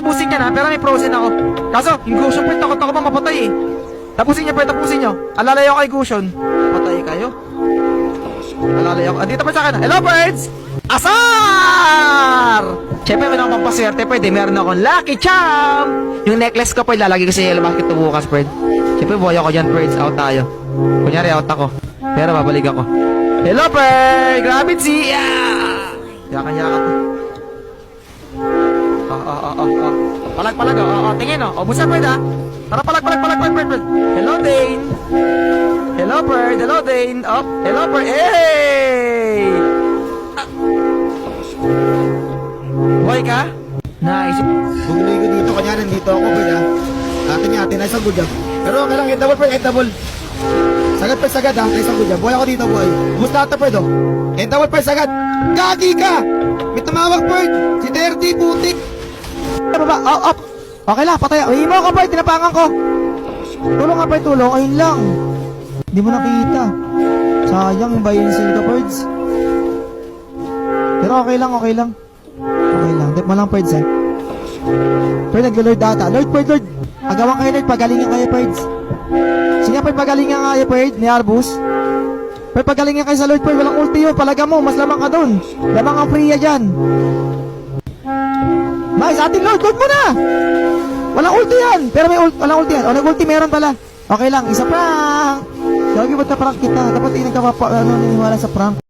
ubusin niya na, pero may frozen ako. Kaso, yung Gusion Pred, takot ako bang mapatay eh. Tapusin niyo, Pred, tapusin niyo. Alalay ako kay Gusion. Patay kayo. Alalay ako. Andito pa sa akin. Hello, birds! Asar! Siyempre, meron akong pampaswerte, Pred. Meron akong Lucky Charm! Yung necklace ko, Pred, lalagay ko sa Yellow Basket to bukas, Pred. Siyempre, buhay ako dyan, Pred. Out tayo. Kunyari, out ako. Pero babalik ako. Hello, Pred! Gravity! Yeah! Yakan-yakan to. Palag, tingin, busan, Pred, ha? Tara, palag, Pred. Hello, Dane! Hello, Pred! Hello, Dane! Hello, Pred! Hey! Buhay ka? Nice. Bumili ko dito, kanya nandito ako, Pred, ha? Atin, nice ang good job. Pero okay lang, double, Pred, double. Sagad, Pred, sagad, ha? Nice ang good job. Buhay ako dito, buhay. Bumusta ata, Pred, oh? Double, Pred, sagad. Gagi ka! May tumawag, Pred. Si 30, putik. Baba, up. Okay lang, patay. Uy mo ka, Pred, tinapangan ko. Tulong ka, Pred, tulong. Ayun lang. Hindi mo nakita. Sayang yung bayin sale ka, Preds. Pero okay lang. Okay lang. Dip mo lang, Preds, eh. Pred, nag-lord data. Lord. Agawan kayo, Lord. Pagalingan kayo, Preds. Sige, Pred, pagalingan kayo, Pred. Ni Arbus. Pred, pagalingan kayo sa Lord, Pred. Walang ulti yun. Palaga mo. Mas lamang ka dun. Lamang ang Priya dyan. Nice, ating Lord mo na. Walang ulti yan. Pero may walang ulti yan. O, nag-ulti meron pala. Okay lang, isa prank. Gagi, ba't na prank kita? Dapat hindi nagkapapa, naniwala sa prank.